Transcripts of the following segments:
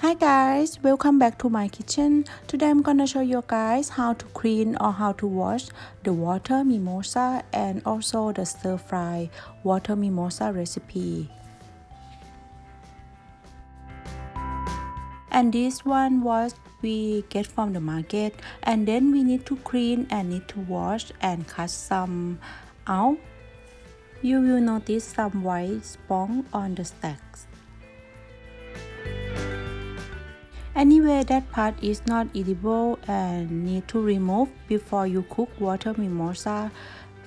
Hi guys, welcome back to my kitchen. Today I'm gonna show you guys how to clean or how to wash the water mimosa and also the stir fry water mimosa recipe. And this one was we get from the market, and then we need to clean and need to wash and cut some out. You will notice some white sponge on the stacks. Anyway, that part is not edible and need to remove before you cook water mimosa.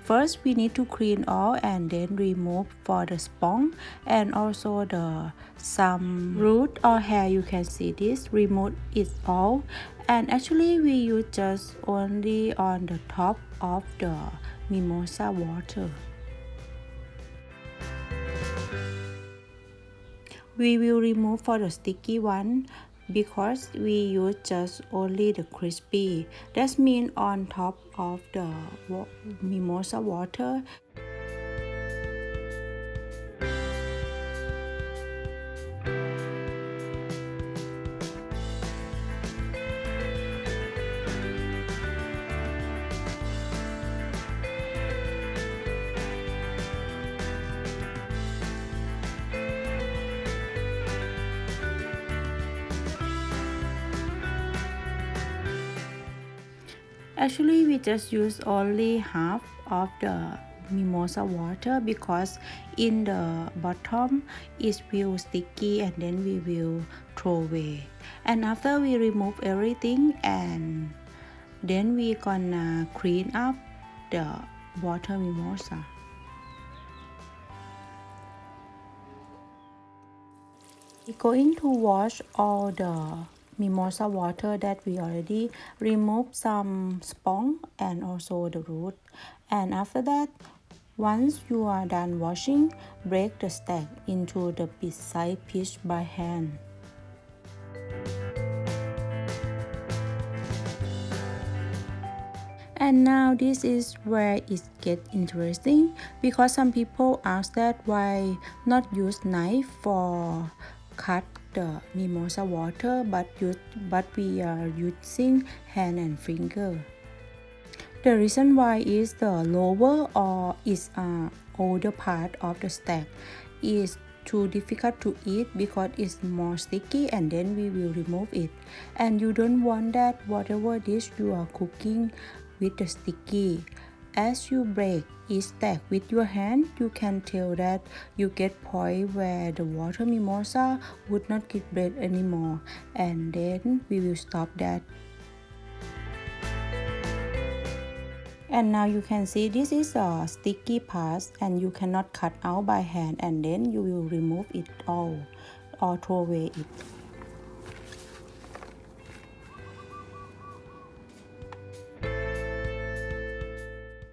First, we need to clean all and then remove for the sponge and also the some root or hair. You can see this, remove it all. And actually, we use just only on the top of the mimosa water. We will remove for the sticky one because we use just only the crispy. That means on top of the mimosa water. Actually, we just use only half of the mimosa water because in the bottom it will sticky and then we will throw away. And after we remove everything and then we gonna clean up the water mimosa. We're going to wash all the mimosa water that we already removed some sponge and also the root. And after that, once you are done washing, break the stack into the bite-sized piece by hand. And now this is where it gets interesting because some people ask that why not use knife for cut the mimosa water but we are using hand and finger. The reason why is the lower or is older part of the stack is too difficult to eat because it's more sticky and then we will remove it. And you don't want that whatever dish you are cooking with the sticky. As you break each stack with your hand, you can tell that you get point where the water mimosa would not get bread anymore, and then we will stop that. And now you can see this is a sticky part and you cannot cut out by hand, and then you will remove it all or throw away it.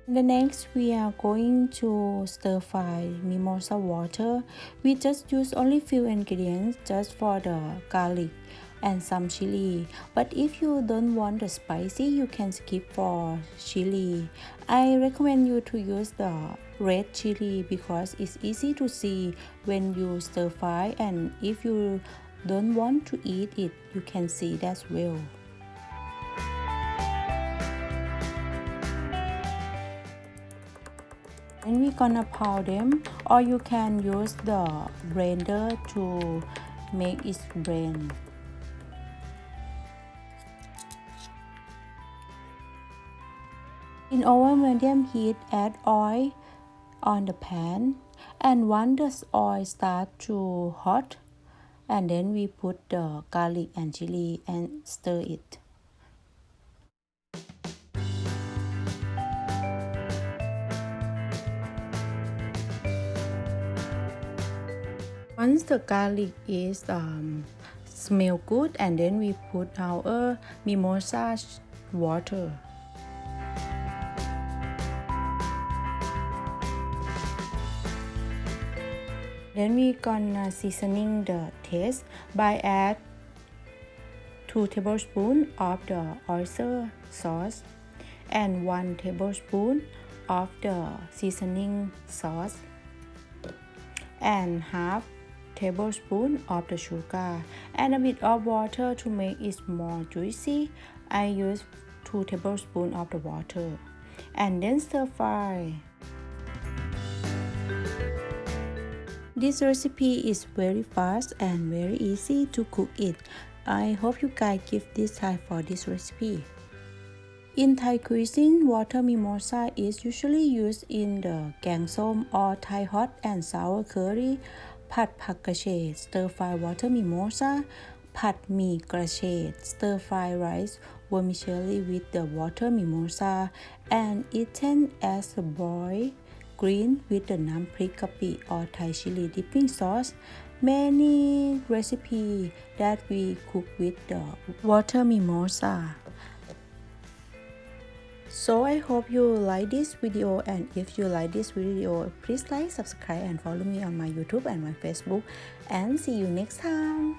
The next we are going to stir fry mimosa water. We just use only few ingredients just for the garlic and some chili, but if you don't want the spicy you can skip for chili. I recommend you to use the red chili because it's easy to see when you stir fry, and if you don't want to eat it you can see that well. And we're gonna pound them, or you can use the blender to make it blend. In over medium heat, add oil on the pan, and once the oil starts to hot, and then we put the garlic and chili and stir it. Once the garlic is smell good, and then we put our mimosa water. Then we gonna seasoning the taste by add 2 tablespoons of the oyster sauce and 1 tablespoon of the seasoning sauce and half tablespoons of the sugar and a bit of water to make it more juicy. I use 2 tablespoons of the water and then stir fry. This recipe is very fast and very easy to cook it. I hope you guys give this try for this recipe. In Thai cuisine, water mimosa is usually used in the gang som or Thai hot and sour curry, pad pak kra che, stir fry water mimosa, pad mee kra che, stir fry rice vermicelli with the water mimosa, and eaten as a boiled green with the nam prik kapi or Thai chili dipping sauce. Many recipes that we cook with the water mimosa. So I hope you like this video, and if you like this video, please like, subscribe and follow me on my YouTube and my Facebook, and see you next time.